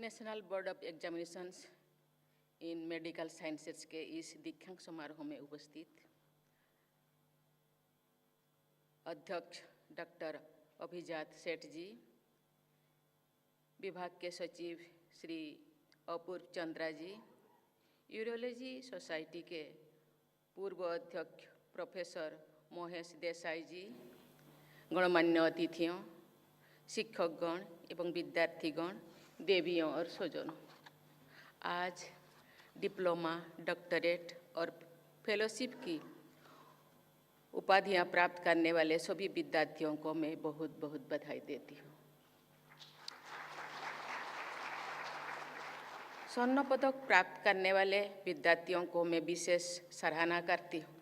National board of examinations in medical sciences के इस दीक्षांत समारोह में उपस्थित अध्यक्ष डॉक्टर अभिजात सेठ जी, विभाग के सचिव श्री अपूर्व चंद्रा जी, यूरोलॉजी सोसाइटी के पूर्व अध्यक्ष प्रोफेसर मोहेश देसाई जी, गणमान्य अतिथियों, शिक्षकगण एवं विद्यार्थीगण, देवियों और स्वजनों, आज डिप्लोमा, डॉक्टरेट और फेलोशिप की उपाधियां प्राप्त करने वाले सभी विद्यार्थियों को मैं बहुत बहुत बधाई देती हूँ। स्वर्ण पदक प्राप्त करने वाले विद्यार्थियों को मैं विशेष सराहना करती हूँ।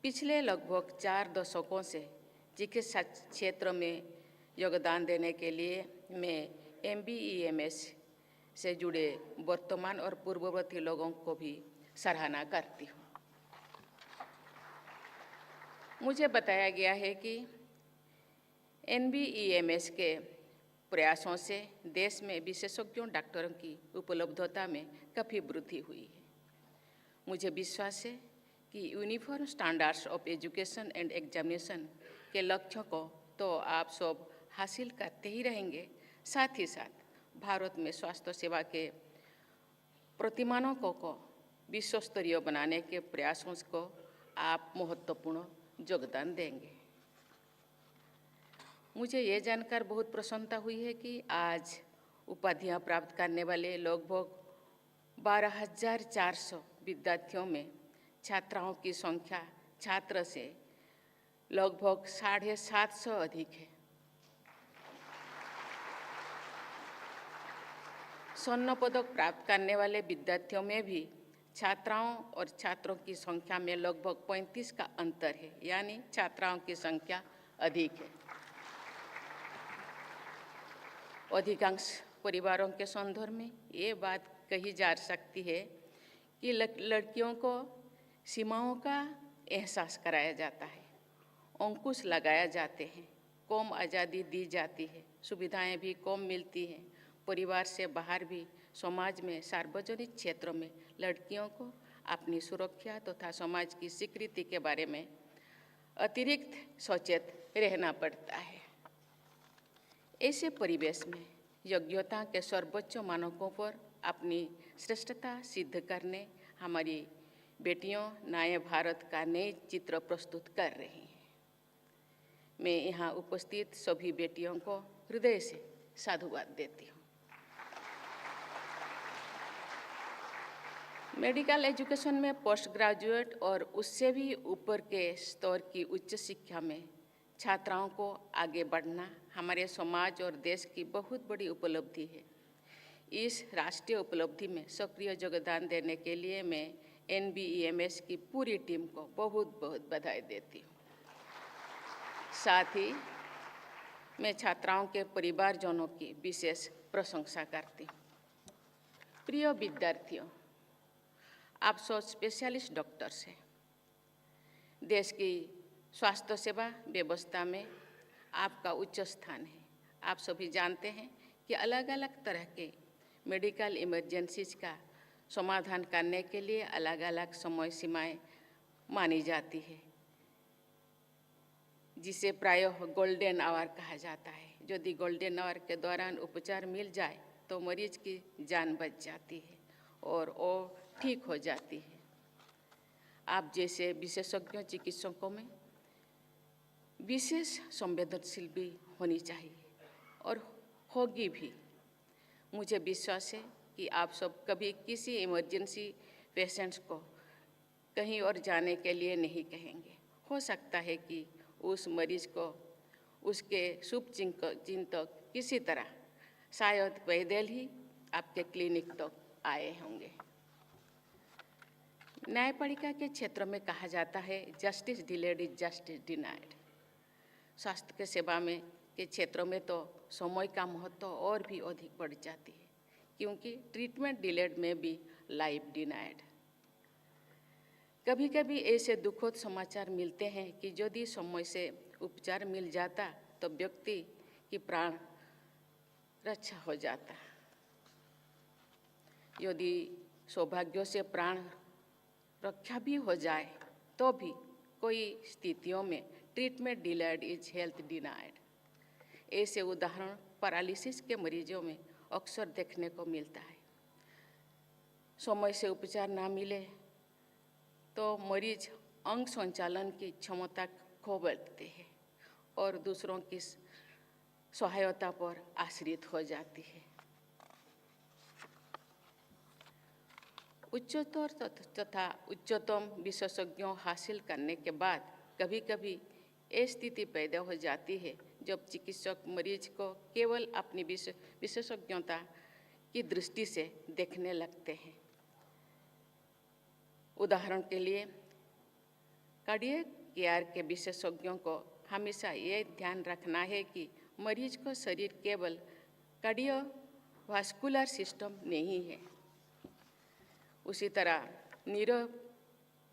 पिछले लगभग 4 दशकों से चिकित्सा क्षेत्र में योगदान देने के लिए मैं MBEMS से जुड़े वर्तमान और पूर्ववर्ती लोगों को भी सराहना करती हूँ। मुझे बताया गया है कि NBEMS के प्रयासों से देश में विशेषज्ञों डॉक्टरों की उपलब्धता में काफ़ी वृद्धि हुई है। मुझे विश्वास है कि uniform standards of education and examination के लक्ष्यों को तो आप सब हासिल करते ही रहेंगे, साथ ही साथ भारत में स्वास्थ्य सेवा के प्रतिमानों को विश्व स्तरीय बनाने के प्रयासों को आप महत्वपूर्ण योगदान देंगे। मुझे ये जानकर बहुत प्रसन्नता हुई है कि आज उपाधियां प्राप्त करने वाले लगभग 12,400 विद्यार्थियों में छात्राओं की संख्या छात्र से लगभग 750 अधिक है। स्वर्ण पदक प्राप्त करने वाले विद्यार्थियों में भी छात्राओं और छात्रों की संख्या में लगभग 35 का अंतर है, यानी छात्राओं की संख्या अधिक है। अधिकांश परिवारों के संदर्भ में ये बात कही जा सकती है कि लड़कियों को सीमाओं का एहसास कराया जाता है, अंकुश लगाया जाते हैं, कम आज़ादी दी जाती है, सुविधाएं भी कम मिलती हैं। परिवार से बाहर भी समाज में सार्वजनिक क्षेत्रों में लड़कियों को अपनी सुरक्षा तथा समाज की स्वीकृति के बारे में अतिरिक्त सचेत रहना पड़ता है। ऐसे परिवेश में योग्यता के सर्वोच्च मानकों पर अपनी श्रेष्ठता सिद्ध करने हमारी बेटियों नए भारत का नए चित्र प्रस्तुत कर रही हैं। मैं यहाँ उपस्थित सभी बेटियों को हृदय से साधुवाद देती हूँ। मेडिकल एजुकेशन में पोस्ट ग्रेजुएट और उससे भी ऊपर के स्तर की उच्च शिक्षा में छात्राओं को आगे बढ़ना हमारे समाज और देश की बहुत बड़ी उपलब्धि है। इस राष्ट्रीय उपलब्धि में सक्रिय योगदान देने के लिए मैं NBEMS की पूरी टीम को बहुत बहुत बधाई देती हूँ। साथ ही मैं छात्राओं के परिवारजनों की विशेष प्रशंसा करती हूँ। प्रिय विद्यार्थियों, आप सब स्पेशलिस्ट डॉक्टर्स हैं। देश की स्वास्थ्य सेवा व्यवस्था में आपका उच्च स्थान है। आप सभी जानते हैं कि अलग अलग तरह के मेडिकल इमरजेंसीज का समाधान करने के लिए अलग अलग समय सीमाएं मानी जाती है, जिसे प्रायः गोल्डन आवर कहा जाता है। यदि गोल्डन आवर के दौरान उपचार मिल जाए तो मरीज की जान बच जाती है और वो ठीक हो जाती है। आप जैसे विशेषज्ञ चिकित्सकों में विशेष संवेदनशील भी होनी चाहिए और होगी भी। मुझे विश्वास है कि आप सब कभी किसी इमरजेंसी पेशेंट्स को कहीं और जाने के लिए नहीं कहेंगे। हो सकता है कि उस मरीज को उसके शुभ चिन्ह तक किसी तरह शायद पैदल ही आपके क्लिनिक तक आए होंगे। न्यायपालिका के क्षेत्र में कहा जाता है justice delayed is justice denied. स्वास्थ्य के सेवा में के क्षेत्रों में तो समय का महत्व और भी अधिक बढ़ जाती है, क्योंकि ट्रीटमेंट डिलेड में भी लाइफ डिनाइड। कभी कभी ऐसे दुखद समाचार मिलते हैं कि यदि समय से उपचार मिल जाता तो व्यक्ति की प्राण रक्षा हो जाता। यदि सौभाग्य से प्राण रक्षा भी हो जाए तो भी कोई स्थितियों में treatment delayed is health denied. ऐसे उदाहरण पैरालिसिस के मरीजों में अक्सर देखने को मिलता है। समय से उपचार ना मिले तो मरीज अंग संचालन की क्षमता खो बैठते हैं और दूसरों की सहायता पर आश्रित हो जाती है। उच्चतर तथा उच्चतम विशेषज्ञों हासिल करने के बाद कभी कभी ये स्थिति पैदा हो जाती है जब चिकित्सक मरीज को केवल अपनी विशेषज्ञता की दृष्टि से देखने लगते हैं। उदाहरण के लिए कार्डियक केयर के विशेषज्ञों को हमेशा ये ध्यान रखना है कि मरीज को शरीर केवल कार्डियोवास्कुलर सिस्टम नहीं है। उसी तरह न्यूरो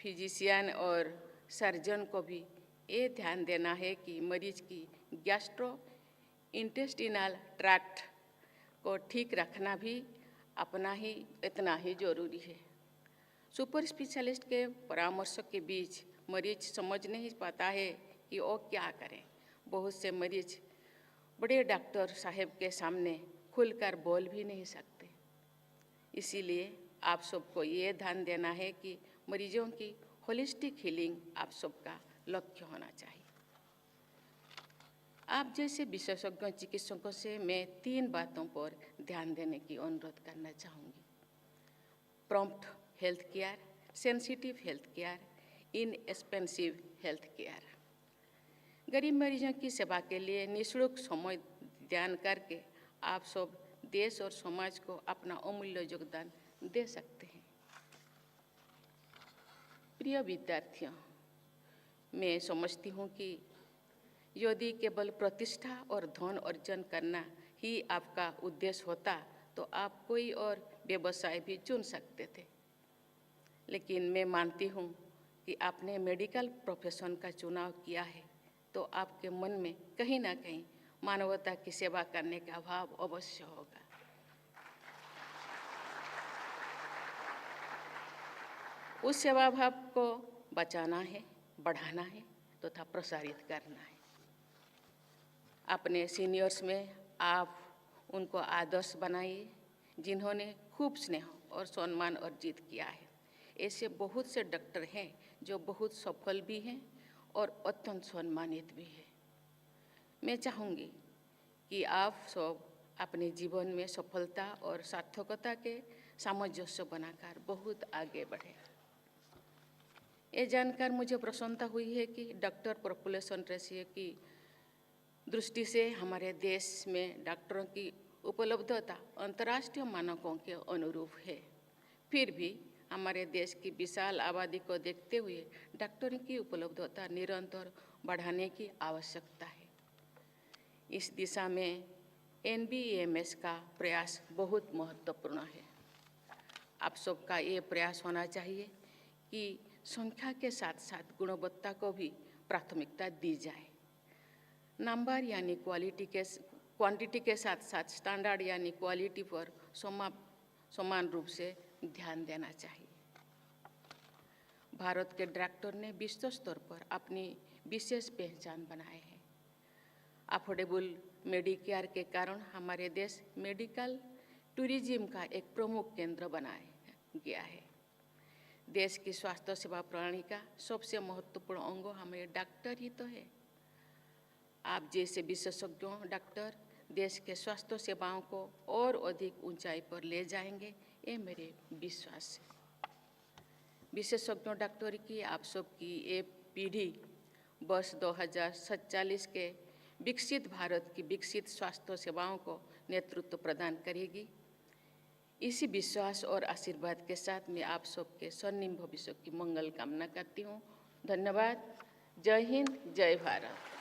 फिजिशियन और सर्जन को भी ये ध्यान देना है कि मरीज की गैस्ट्रो इंटेस्टिनल ट्रैक्ट को ठीक रखना भी अपना ही इतना ही जरूरी है। सुपर स्पेशलिस्ट के परामर्श के बीच मरीज समझ नहीं पाता है कि वो क्या करें। बहुत से मरीज बड़े डॉक्टर साहब के सामने खुलकर बोल भी नहीं सकते। इसीलिए आप सबको ये ध्यान देना है कि मरीजों की होलिस्टिक हीलिंग आप सबका लक्ष्य होना चाहिए। आप जैसे विशेषज्ञ चिकित्सकों से मैं 3 बातों पर ध्यान देने की अनुरोध करना चाहूँगी। Prompt health care, sensitive health care, inexpensive health care. गरीब मरीजों की सेवा के लिए निःशुल्क समय दान करके आप सब देश और समाज को अपना अमूल्य योगदान दे सकते हैं। प्रिय विद्यार्थियों, मैं समझती हूँ कि यदि केवल प्रतिष्ठा और धन अर्जन करना ही आपका उद्देश्य होता तो आप कोई और व्यवसाय भी चुन सकते थे। लेकिन मैं मानती हूँ कि आपने मेडिकल प्रोफेशन का चुनाव किया है तो आपके मन में कहीं ना कहीं मानवता की सेवा करने का भाव अवश्य होगा। उस सेवा भाव को बचाना है, बढ़ाना है तथा प्रसारित करना है। अपने सीनियर्स में आप उनको आदर्श बनाइए जिन्होंने खूब स्नेह और सम्मान अर्जित किया है। ऐसे बहुत से डॉक्टर हैं जो बहुत सफल भी हैं और अत्यंत सम्मानित भी हैं। मैं चाहूँगी कि आप सब अपने जीवन में सफलता और सार्थकता के सामंजस्य बनाकर बहुत आगे बढ़ें। ये जानकर मुझे प्रसन्नता हुई है कि डॉक्टर पॉपुलेशन रेशियो की दृष्टि से हमारे देश में डॉक्टरों की उपलब्धता अंतर्राष्ट्रीय मानकों के अनुरूप है। फिर भी हमारे देश की विशाल आबादी को देखते हुए डॉक्टरों की उपलब्धता निरंतर बढ़ाने की आवश्यकता है। इस दिशा में NBEMS का प्रयास बहुत महत्वपूर्ण है। आप सबका ये प्रयास होना चाहिए कि संख्या के साथ साथ गुणवत्ता को भी प्राथमिकता दी जाए। नंबर यानी क्वांटिटी के साथ साथ स्टैंडर्ड यानी क्वालिटी पर समान रूप से ध्यान देना चाहिए। भारत के डॉक्टर ने विश्व स्तर पर अपनी विशेष पहचान बनाए है। अफोर्डेबल मेडिकेयर के कारण हमारे देश मेडिकल टूरिज्म का एक प्रमुख केंद्र बनाया गया है। देश की स्वास्थ्य सेवा प्रणाली का सबसे महत्वपूर्ण अंग हमारे डॉक्टर ही तो है। आप जैसे विशेषज्ञों डॉक्टर देश के स्वास्थ्य सेवाओं को और अधिक ऊंचाई पर ले जाएंगे, ये मेरे विश्वास है। विशेषज्ञों डॉक्टर की आप सबकी ये पीढ़ी वर्ष 2047 के विकसित भारत की विकसित स्वास्थ्य सेवाओं को नेतृत्व प्रदान करेगी। इसी विश्वास और आशीर्वाद के साथ मैं आप सबके स्वर्णिम भविष्य की मंगल कामना करती हूँ। धन्यवाद। जय हिंद, जय भारत।